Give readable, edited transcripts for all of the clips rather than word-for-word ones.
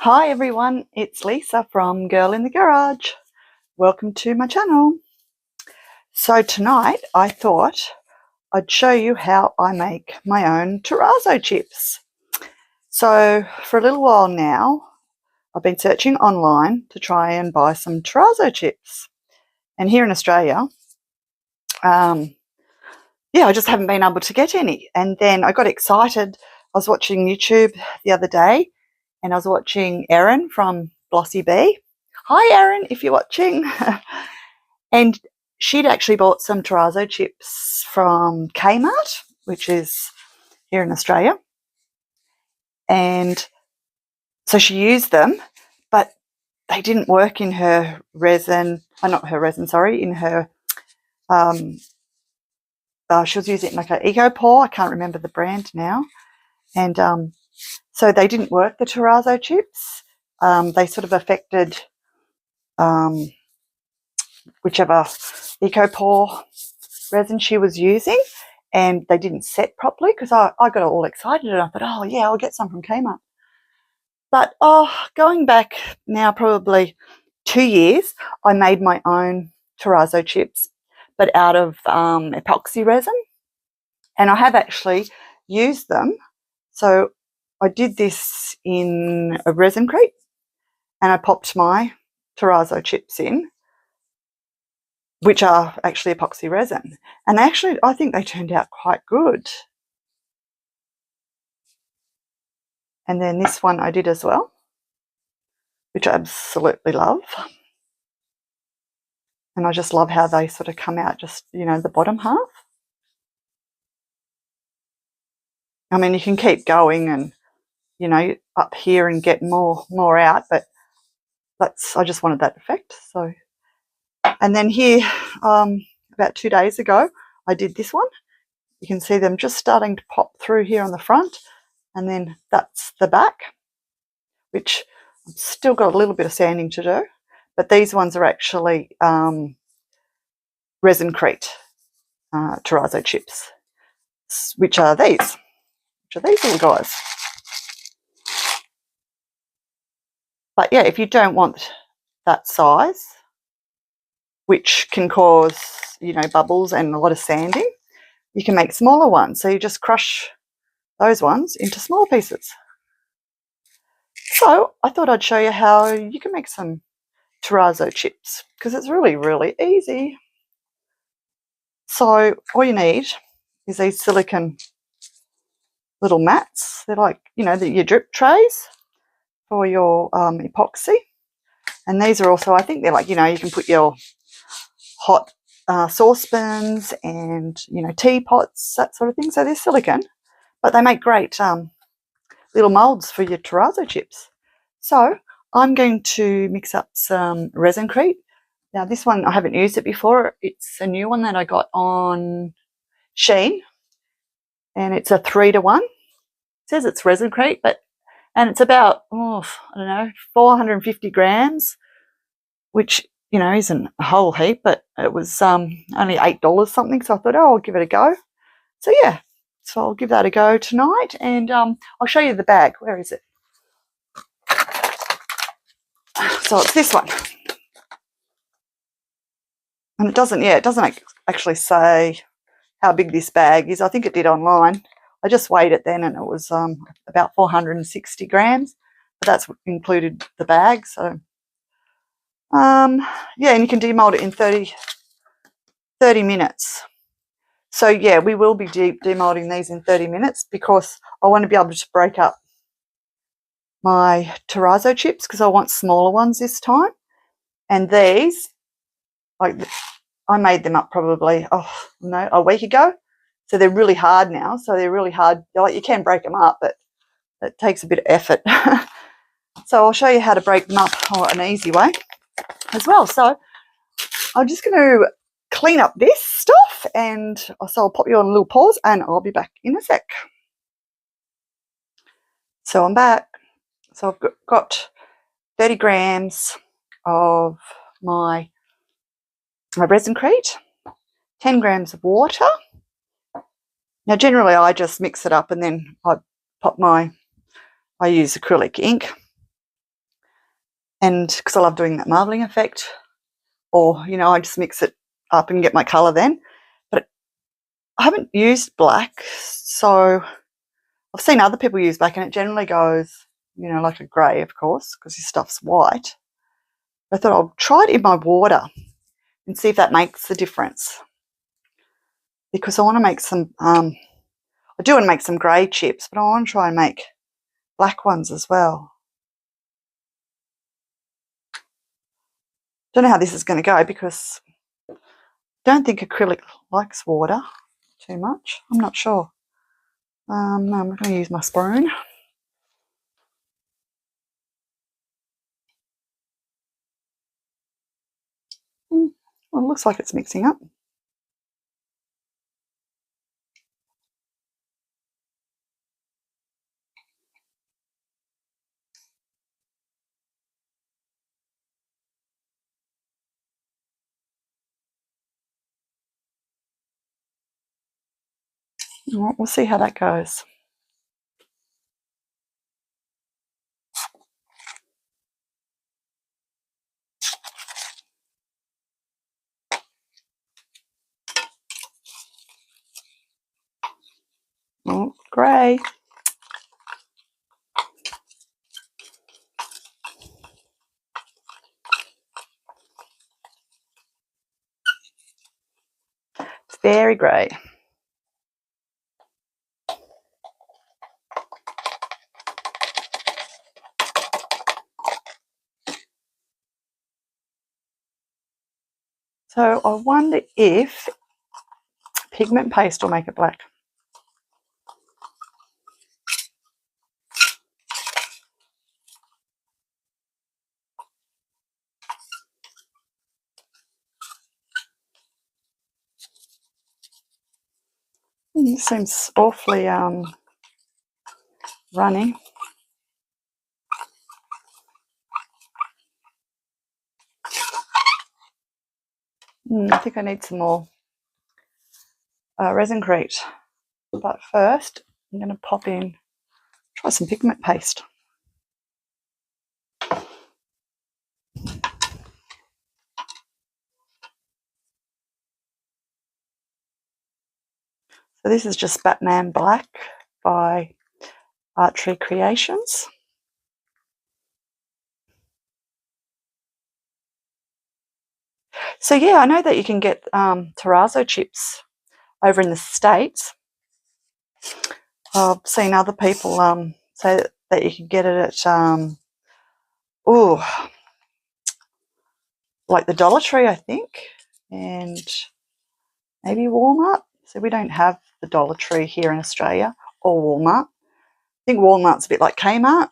Hi everyone, it's Lisa from Girl in the Garage. Welcome to my channel. So tonight I thought I'd show you how I make my own Terrazzo chips. So for a little while now I've been searching online to try and buy some Terrazzo chips. And here in Australia, I just haven't been able to get any. And then I got excited. I was watching YouTube the other day and I was watching Erin from Glossy Bee. Hi Erin, if you're watching. And she'd actually bought some Terrazzo chips from Kmart, which is here in Australia. And so she used them, but they didn't work in her resin, not her resin, sorry, in her, she was using like an Eco Pour, I can't remember the brand now. And so they didn't work, the Terrazzo chips. They sort of affected whichever Eco Pour resin she was using, and they didn't set properly because I got all excited and I thought, oh yeah, I'll get some from Kmart. But going back now probably 2 years, I made my own Terrazzo chips, but out of epoxy resin, and I have actually used them. So I did this in a resin crate and I popped my Terrazzo chips in, which are actually epoxy resin. And actually, I think they turned out quite good. And then this one I did as well, which I absolutely love. And I just love how they sort of come out, just, you know, the bottom half. I mean, you can keep going and, you know, up here and get more out, but I just wanted that effect. So, and then here, about 2 days ago, I did this one. You can see them just starting to pop through here on the front, and then that's the back, which I've still got a little bit of sanding to do, but these ones are actually resin crate Terrazzo chips, which are these little guys. But yeah, if you don't want that size, which can cause, you know, bubbles and a lot of sanding, you can make smaller ones. So you just crush those ones into small pieces. So I thought I'd show you how you can make some Terrazzo chips, because it's really, really easy. So all you need is these silicone little mats. They're like, you know, your drip trays for your epoxy. And these are also, I think they're like, you know, you can put your hot saucepans and, you know, teapots, that sort of thing. So they're silicone, but they make great little molds for your Terrazzo chips. So I'm going to mix up some resin-crete. Now this one, I haven't used it before. It's a new one that I got on Shein, and it's a 3-to-1. It says it's resin-crete, and it's about, I don't know, 450 grams, which, you know, isn't a whole heap, but it was only $8 something. So I thought, oh, I'll give it a go. So yeah, so I'll give that a go tonight, and I'll show you the bag. Where is it? So it's this one. And it doesn't actually say how big this bag is. I think it did online. I just weighed it then and it was about 460 grams. But that's included the bag. So, yeah, and you can demold it in 30 minutes. So, yeah, we will be demolding these in 30 minutes because I want to be able to break up my Terrazzo chips because I want smaller ones this time. And these, like, I made them up probably, a week ago. So they're really hard now. So they're really hard. Like, you can break them up, but it takes a bit of effort. So I'll show you how to break them up an easy way as well. So I'm just going to clean up this stuff, and so I'll pop you on a little pause and I'll be back in a sec. So I'm back. So I've got 30 grams of my resin crete, 10 grams of water. Now generally I just mix it up and then I use acrylic ink, and because I love doing that marbling effect, or, you know, I just mix it up and get my colour then. But I haven't used black, so I've seen other people use black and it generally goes, you know, like a grey, of course, because this stuff's white. I thought I'll try it in my water and see if that makes a difference, because I want to make some, I do want to make some grey chips, but I want to try and make black ones as well. Don't know how this is going to go because I don't think acrylic likes water too much. I'm not sure. No, I'm going to use my spoon. Well, it looks like it's mixing up. We'll see how that goes. Oh, grey. It's very grey. So I wonder if pigment paste will make it black. It seems awfully runny. I think I need some more resin crete. But first, I'm going to pop in, try some pigment paste. So this is just Batman Black by Archery Creations. So yeah, I know that you can get Terrazzo chips over in the States. I've seen other people say that you can get it at, like the Dollar Tree, I think, and maybe Walmart. So we don't have the Dollar Tree here in Australia, or Walmart. I think Walmart's a bit like Kmart.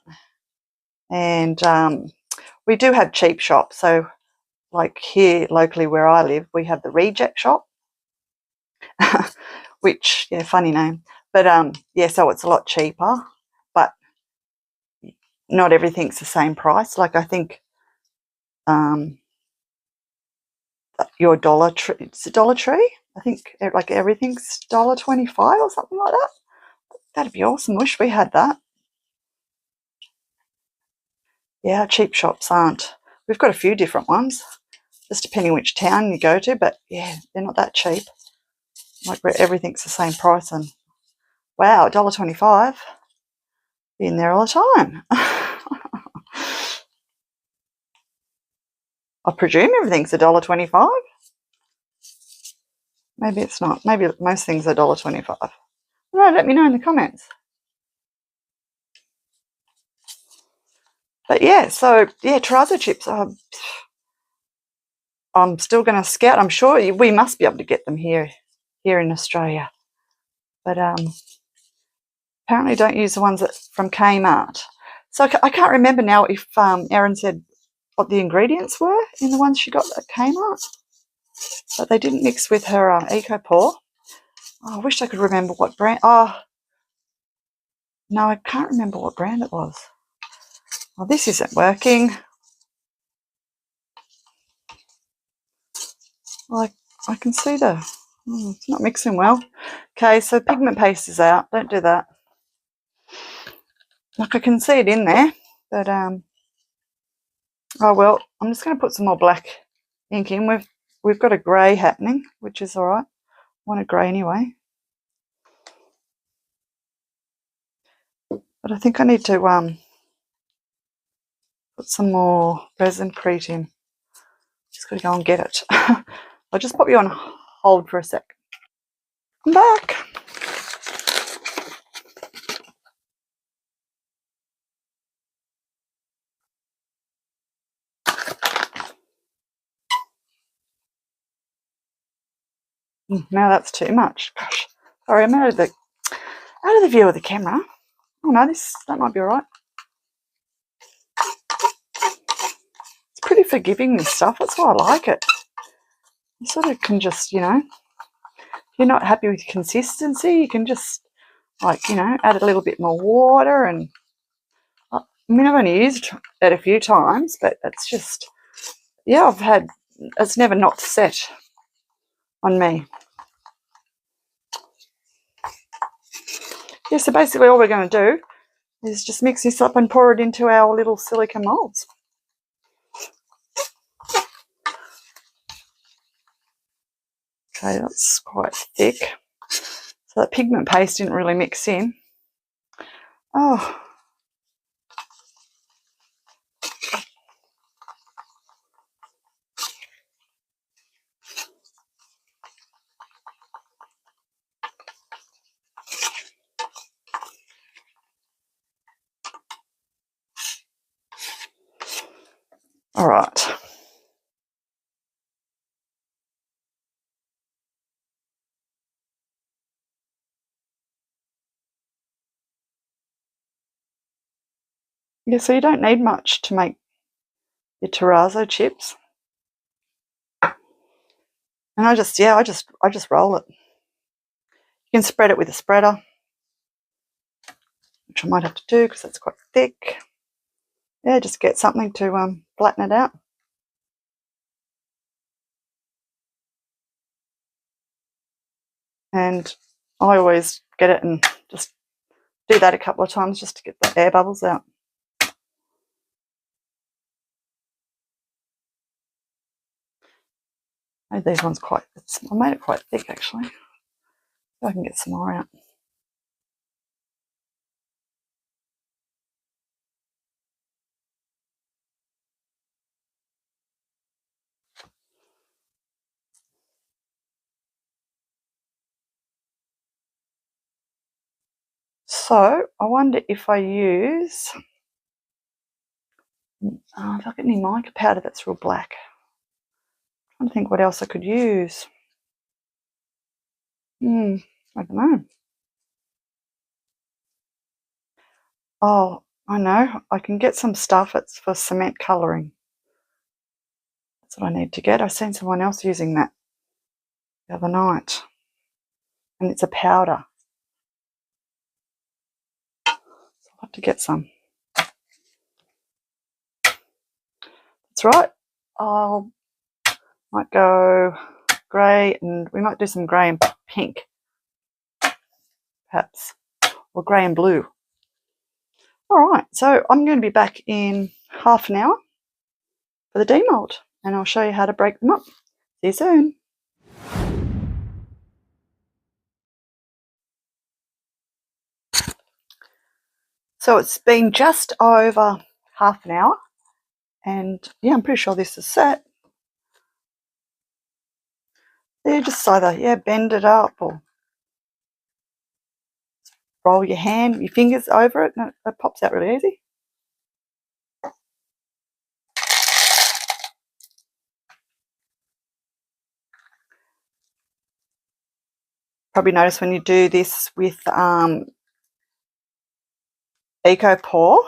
And we do have cheap shops. So like here locally where I live, we have the Reject Shop, which, yeah, funny name. But yeah, so it's a lot cheaper, but not everything's the same price. Like I think your Dollar Tree, it's a Dollar Tree. I think like everything's $1.25 or something like that. That'd be awesome. Wish we had that. Yeah, cheap shops aren't. We've got a few different ones, just depending which town you go to. But yeah, they're not that cheap. Like where everything's the same price. And wow, $1.25. Been there all the time. I presume everything's $1.25. Maybe it's not. Maybe most things are $1.25. No, let me know in the comments. But yeah, so yeah, Terrazzo chips. I'm still going to scout. I'm sure we must be able to get them here in Australia. But apparently don't use the ones from Kmart. So I can't remember now if Erin said what the ingredients were in the ones she got at Kmart. But they didn't mix with her Eco Pour. Oh, I wish I could remember what brand. Oh, no, I can't remember what brand it was. Oh, this isn't working. Like I can see it's not mixing well. Okay, so pigment paste is out. Don't do that. Like I can see it in there, but Oh well, I'm just going to put some more black ink in. We've got a grey happening, which is all right. I want a grey anyway. But I think I need to put some more resin crete in. Just got to go and get it. I'll just pop you on hold for a sec. I'm back. Now that's too much. Gosh, sorry, I'm out of the view of the camera. Oh no, that might be all right. It's pretty forgiving, this stuff. That's why I like it. You sort of can just, you know, if you're not happy with consistency, you can just, like, you know, add a little bit more water. And I mean, I've only used it a few times, but it's just, yeah, it's never not set on me. Yeah, so basically all we're going to do is just mix this up and pour it into our little silicone molds. Okay, that's quite thick. So that pigment paste didn't really mix in. Oh. All right. Yeah, so you don't need much to make your terrazzo chips. And I just roll it. You can spread it with a spreader, which I might have to do because it's quite thick. Yeah, just get something to flatten it out. And I always get it and just do that a couple of times just to get the air bubbles out. I made these ones I made it quite thick actually. So I can get some more out. So I wonder if I use, if I get any mica powder that's real black. I'm trying to think what else I could use. I don't know. Oh, I know. I can get some stuff. It's for cement colouring. That's what I need to get. I've seen someone else using that the other night. And it's a powder. So I'll have to get some. That's right. Might go grey, and we might do some grey and pink, perhaps, or grey and blue. All right, so I'm going to be back in half an hour for the demold, and I'll show you how to break them up. See you soon. So it's been just over half an hour, and yeah, I'm pretty sure this is set. You just either bend it up or roll your fingers over it, and it pops out really easy. Probably notice when you do this with Eco Pour,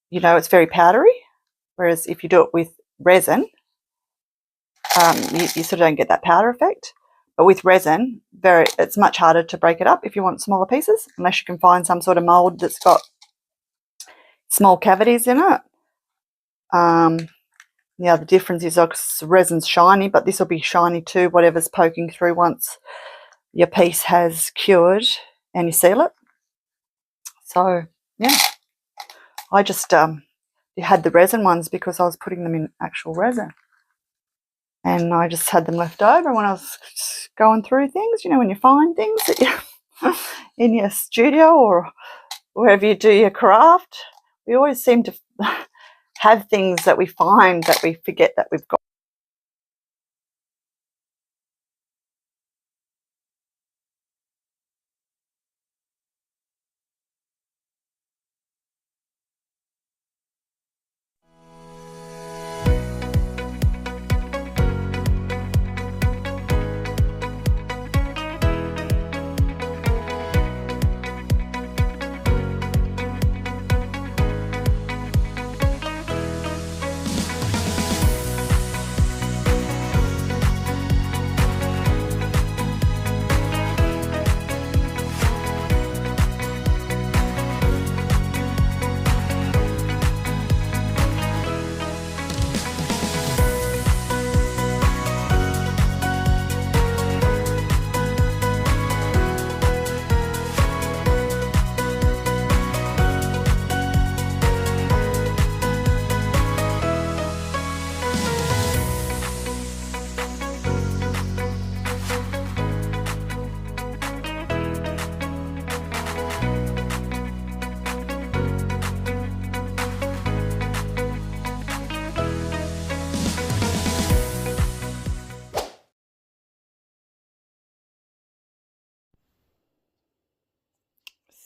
you know, it's very powdery, whereas if you do it with resin, you sort of don't get that powder effect. But with resin, it's much harder to break it up if you want smaller pieces, unless you can find some sort of mold that's got small cavities in it. The other difference is resin's shiny, but this will be shiny too, whatever's poking through once your piece has cured and you seal it. So yeah, I just had the resin ones because I was putting them in actual resin. And I just had them left over when I was going through things, you know, when you find things that you in your studio or wherever you do your craft. We always seem to have things that we find that we forget that we've got.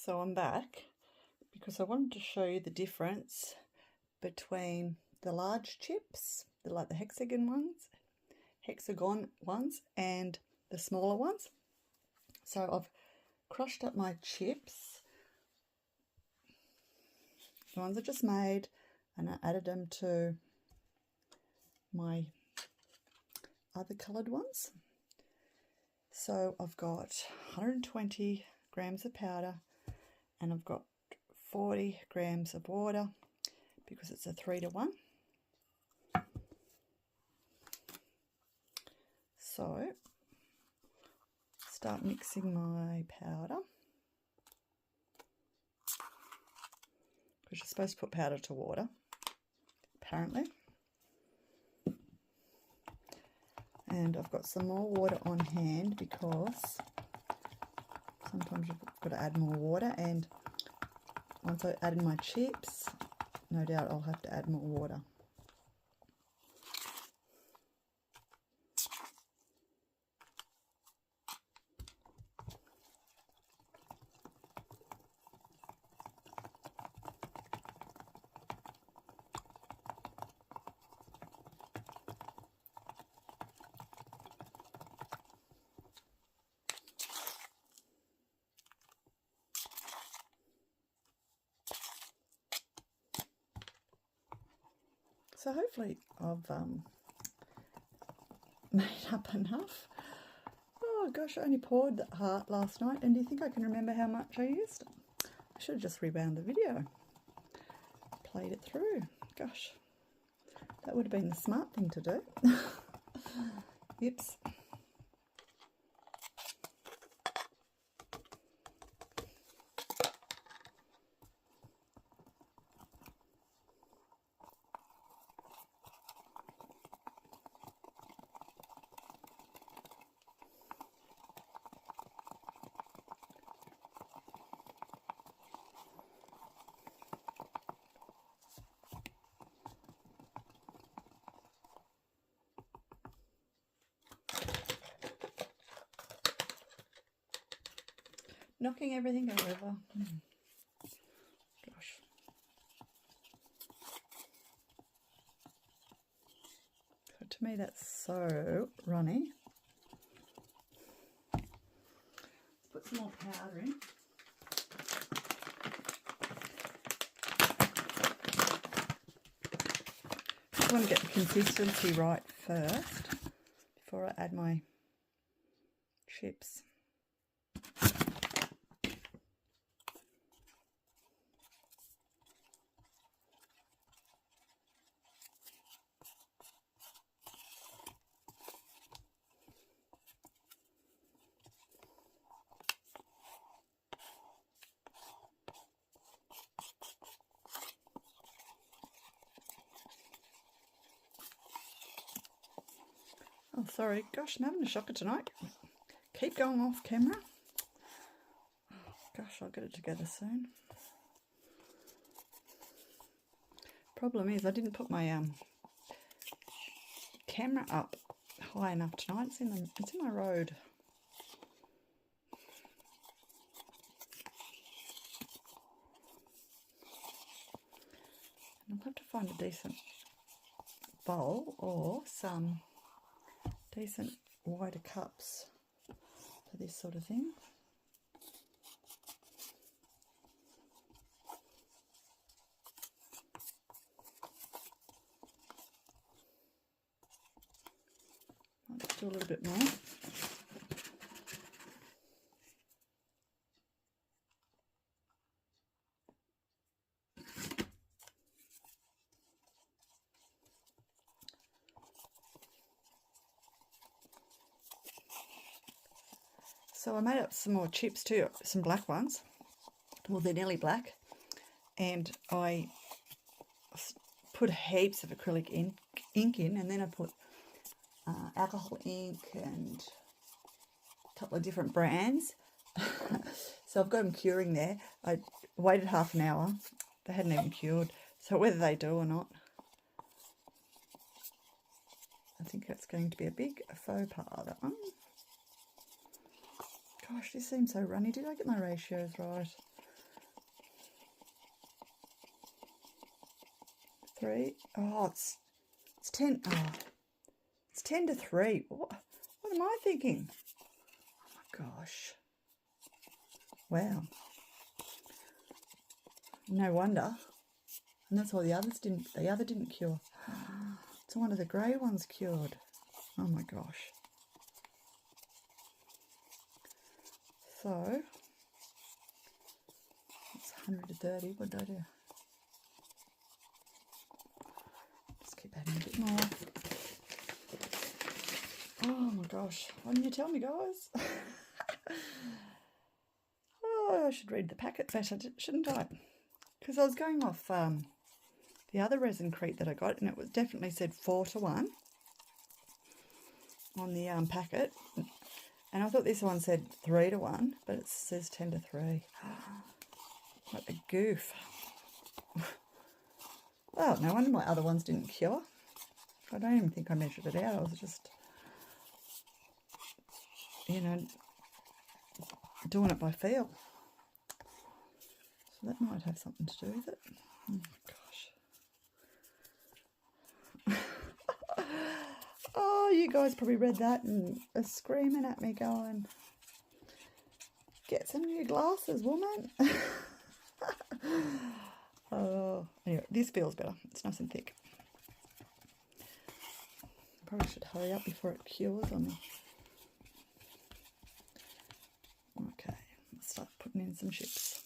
So I'm back because I wanted to show you the difference between the large chips, like the hexagon ones, and the smaller ones. So I've crushed up my chips, the ones I just made, and I added them to my other coloured ones. So I've got 120 grams of powder and I've got 40 grams of water because it's a 3-to-1. So start mixing my powder, because you're supposed to put powder to water, apparently. And I've got some more water on hand because sometimes you've got to add more water, and once I add in my chips, no doubt I'll have to add more water. So hopefully I've made up enough. Oh gosh, I only poured the heart last night, and do you think I can remember how much I used? I should have just rewound the video, played it through. Gosh, that would have been the smart thing to do. Oops. Knocking everything over. Gosh. So to me that's so runny. Let's put some more powder in. I want to get the consistency right first before I add my chips. Oh, sorry. Gosh, I'm having a shocker tonight. Keep going off camera. Oh, gosh, I'll get it together soon. Problem is, I didn't put my camera up high enough tonight. It's in my road. And I'll have to find a decent bowl or some decent wider cups for this sort of thing. Let's do a little bit more. So I made up some more chips too, some black ones. Well, they're nearly black. And I put heaps of acrylic ink in, and then I put alcohol ink and a couple of different brands. So I've got them curing there. I waited half an hour. They hadn't even cured. So whether they do or not, I think that's going to be a big faux pas, that one. Gosh, this seems so runny. Did I get my ratios right? 3. Oh, it's 10. Oh, it's 10 to 3. What am I thinking? Oh my gosh. Wow. No wonder. And that's why the other didn't cure. So one of the grey ones cured. Oh my gosh. So it's 130. What did I do? Just keep adding a bit more. Oh my gosh. Why didn't you tell me, guys? Oh, I should read the packet better, shouldn't I? Because I was going off the other resin crate that I got, and it was definitely said 4 to 1 on the packet. And I thought this one said 3 to 1, but it says 10 to 3. What a goof. Well, no wonder my other ones didn't cure. I don't even think I measured it out. I was just, you know, doing it by feel. So that might have something to do with it. Oh my gosh. Oh, you guys probably read that and are screaming at me going, get some new glasses, woman. Oh, anyway, this feels better. It's nice and thick. Probably should hurry up before it cures on me. Okay, let's start putting in some chips.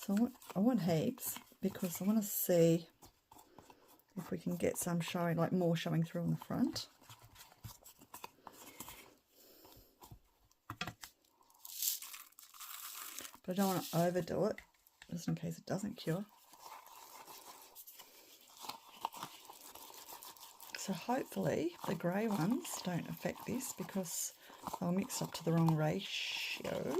So I want heaps because I want to see if we can get some showing, like more showing through on the front. But I don't want to overdo it, just in case it doesn't cure. So hopefully the grey ones don't affect this because they'll mix up to the wrong ratio.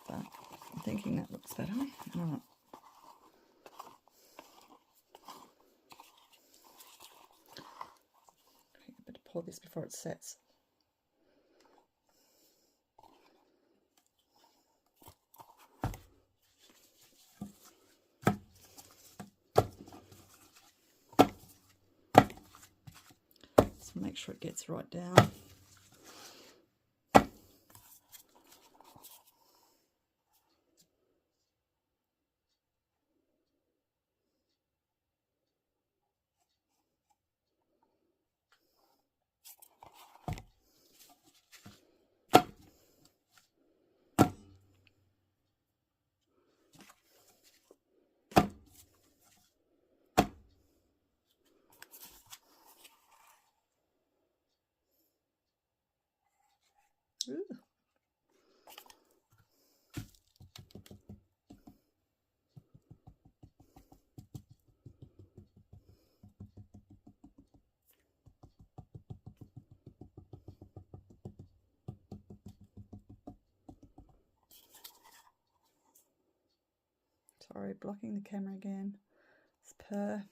But I'm thinking that looks better. All right. I better pour this before it sets. So make sure it gets right down. Ooh. Sorry, blocking the camera again. It's per.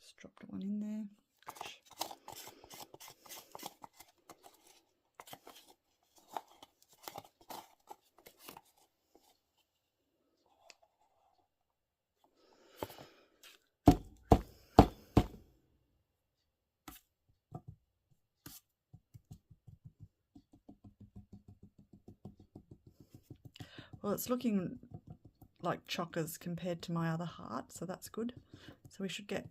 Just dropped one in there. Gosh. Well, it's looking like chockers compared to my other heart, so that's good. So we should get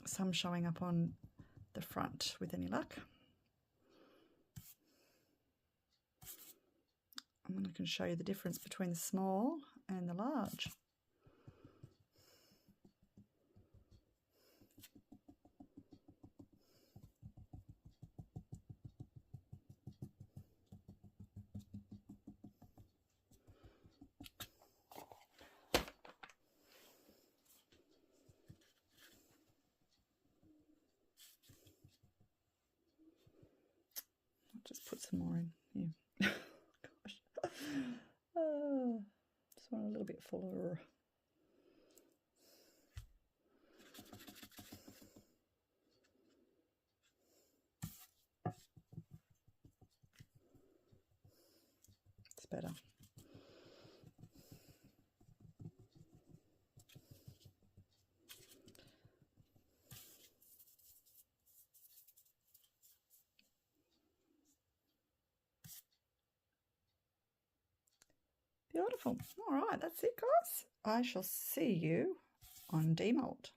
some showing up on the front with any luck. And then I can show you the difference between the small and the large. Just put some more in here. Gosh. Just want a little bit fuller. It's better. Beautiful. All right, that's it, guys. I shall see you on demold.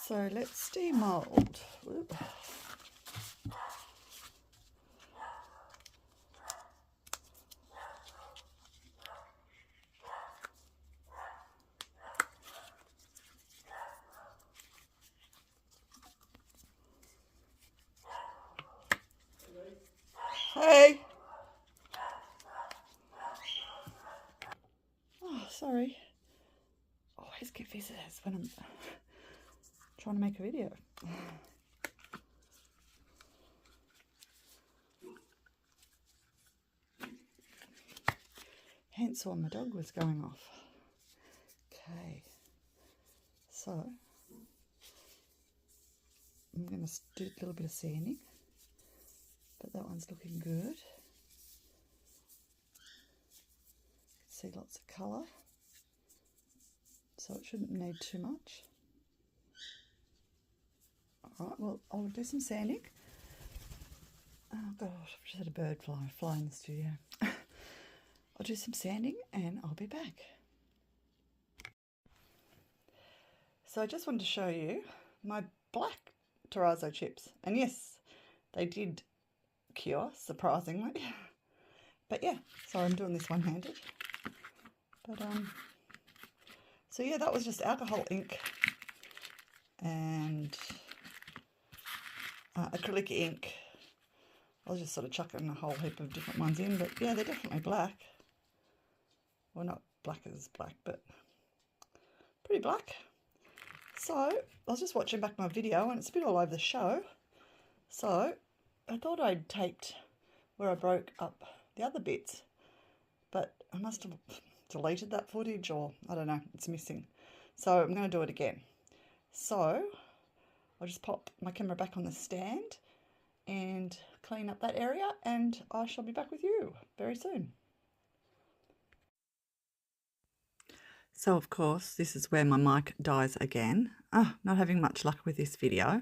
So let's demold. Whoop. Hey. Oh, sorry. Always get visitors when I'm trying to make a video. Hence why my dog was going off. Okay. So I'm going to do a little bit of sanding. But that one's looking good. See lots of colour. So it shouldn't need too much. Alright, well, I'll do some sanding. Oh gosh, I've just had a bird fly in the studio. I'll do some sanding and I'll be back. So I just wanted to show you my black Terrazzo chips. And yes, they did cure, surprisingly. But yeah, sorry, I'm doing this one-handed. But so yeah, that was just alcohol ink and acrylic ink. I was just sort of chucking a whole heap of different ones in, but yeah, they're definitely black. Well, not black as black, but pretty black. So I was just watching back my video and it's a bit all over the show. So I thought I'd taped where I broke up the other bits, but I must have deleted that footage, or I don't know, it's missing. So I'm going to do it again. So I'll just pop my camera back on the stand and clean up that area, and I shall be back with you very soon. So of course this is where my mic dies again. Not having much luck with this video.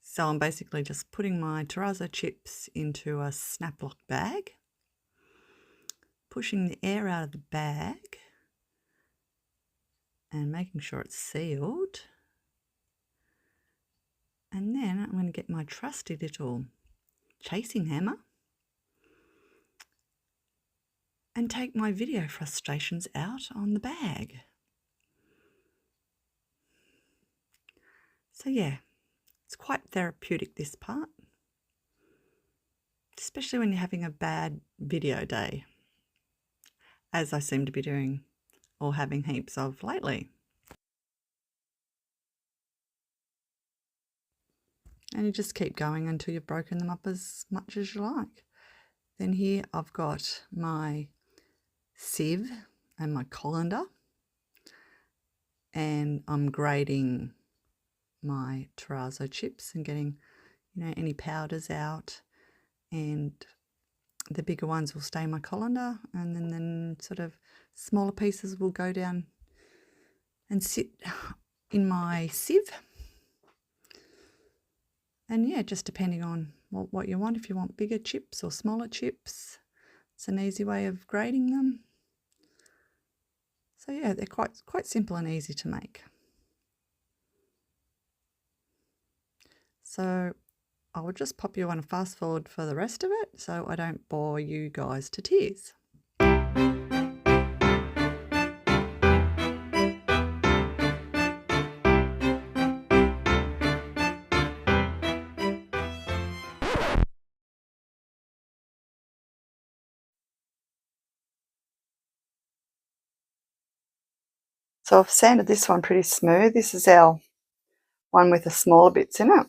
So I'm basically just putting my Terrazzo chips into a snap lock bag, pushing the air out of the bag and making sure it's sealed. And then I'm going to get my trusty little chasing hammer and take my video frustrations out on the bag. So yeah, it's quite therapeutic, this part, especially when you're having a bad video day, as I seem to be doing or having heaps of lately. And you just keep going until you've broken them up as much as you like. Then here I've got my sieve and my colander, and I'm grating my Terrazzo chips and getting, you know, any powders out, and the bigger ones will stay in my colander, and then sort of smaller pieces will go down and sit in my sieve. And yeah, just depending on what you want, if you want bigger chips or smaller chips, it's an easy way of grading them. So yeah, they're quite simple and easy to make. So I will just pop you on a fast forward for the rest of it so I don't bore you guys to tears. So I've sanded this one pretty smooth. This is our one with the smaller bits in it.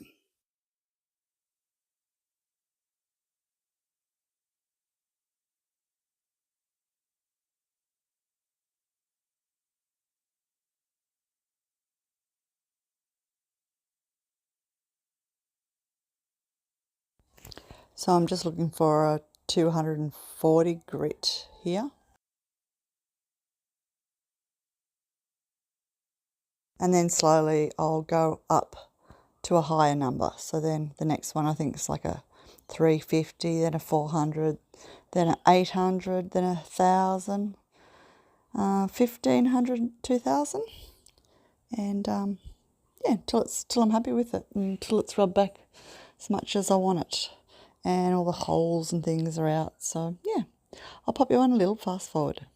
So I'm just looking for a 240 grit here. And then slowly I'll go up to a higher number. So then the next one I think is like a 350, then a 400, then a 800, then 1,000, 1,500, 2,000. And yeah, till I'm happy with it, until it's rubbed back as much as I want it, and all the holes and things are out. So yeah, I'll pop you on a little fast forward.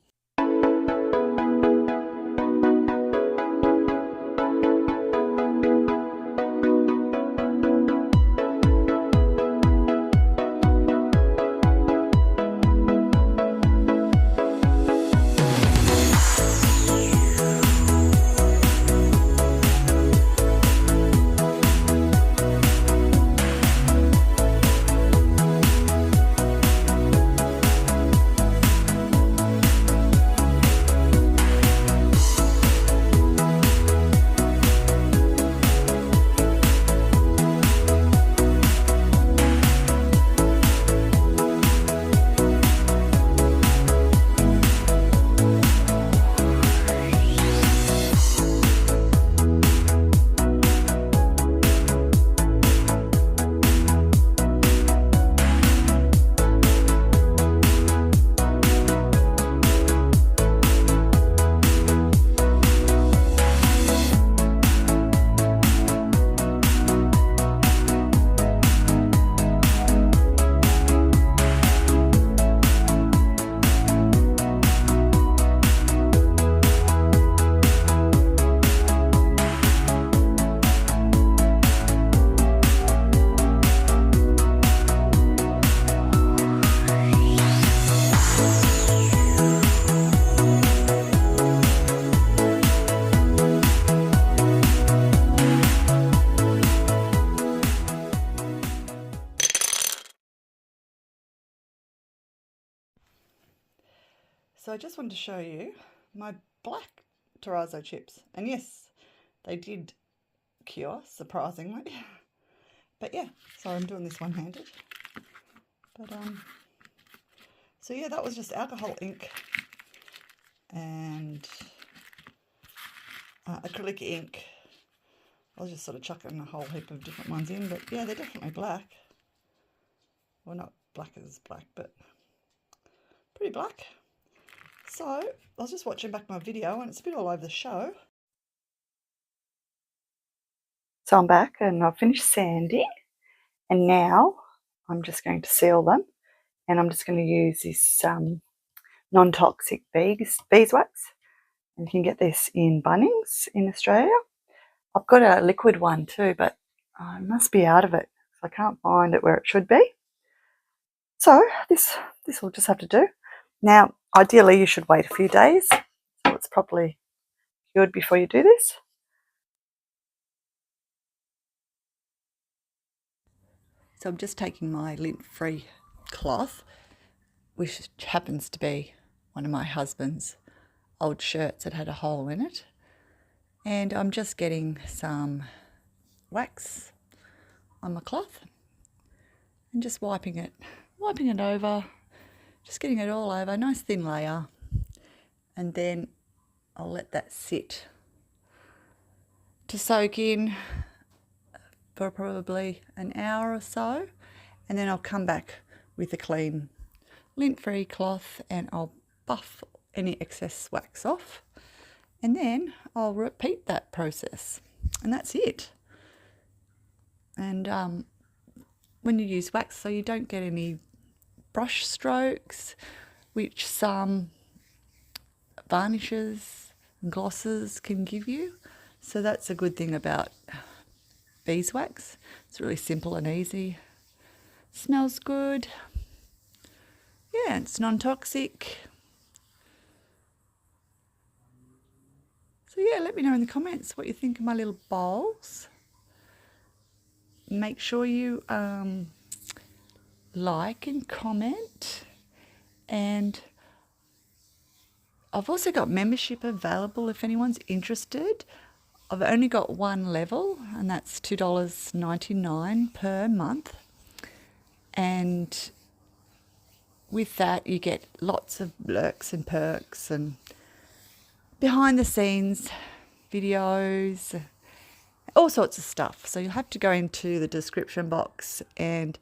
So I just wanted to show you my black Terrazzo chips. And yes, they did cure, surprisingly. But yeah, sorry, I'm doing this one-handed. But so yeah, that was just alcohol ink and acrylic ink. I was just sort of chucking a whole heap of different ones in, but yeah, they're definitely black. Well, not black as black, but pretty black. So I was just watching back my video and it's a bit all over the show. So I'm back and I've finished sanding, and now I'm just going to seal them, and I'm just going to use this non-toxic beeswax. And you can get this in Bunnings in Australia. I've got a liquid one too, but I must be out of it. I can't find it where it should be. So this will just have to do. Now, ideally, you should wait a few days so it's properly cured before you do this. So I'm just taking my lint-free cloth, which happens to be one of my husband's old shirts that had a hole in it. And I'm just getting some wax on my cloth and just wiping it over, just getting it all over, nice thin layer. And then I'll let that sit to soak in for probably an hour or so. And then I'll come back with a clean lint-free cloth and I'll buff any excess wax off. And then I'll repeat that process. And that's it. And when you use wax, so you don't get any brush strokes, which some varnishes and glosses can give you. So that's a good thing about beeswax. It's really simple and easy. Smells good. Yeah, it's non-toxic. So yeah, let me know in the comments what you think of my little bowls. Make sure you like and comment. And I've also got membership available if anyone's interested. I've only got one level, and that's $2.99 per month. And with that, you get lots of lurks and perks and behind the scenes videos, all sorts of stuff. So you'll have to go into the description box, and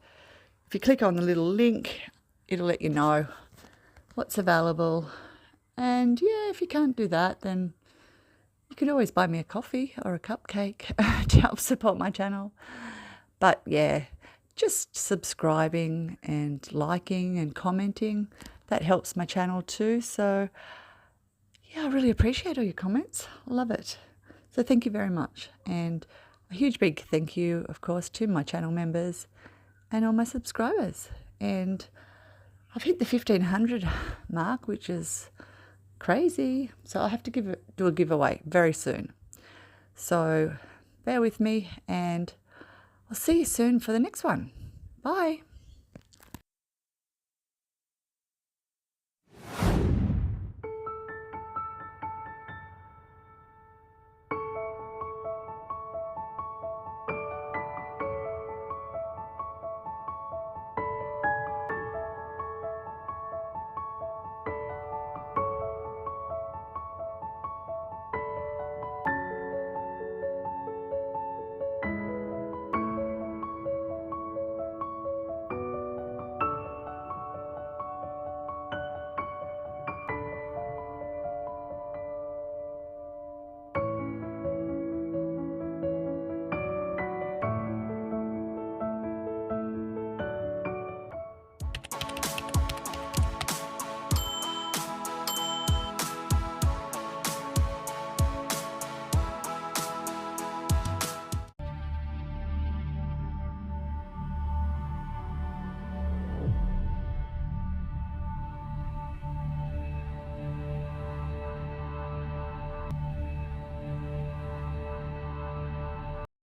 if you click on the little link, it'll let you know what's available. And yeah, if you can't do that, then you could always buy me a coffee or a cupcake to help support my channel. But yeah, just subscribing and liking and commenting, that helps my channel too. So yeah, I really appreciate all your comments. I love it. So thank you very much. And a huge big thank you, of course, to my channel members and all my subscribers. And I've hit the 1,500 mark, which is crazy. So I have to do a giveaway very soon. So bear with me, and I'll see you soon for the next one. Bye.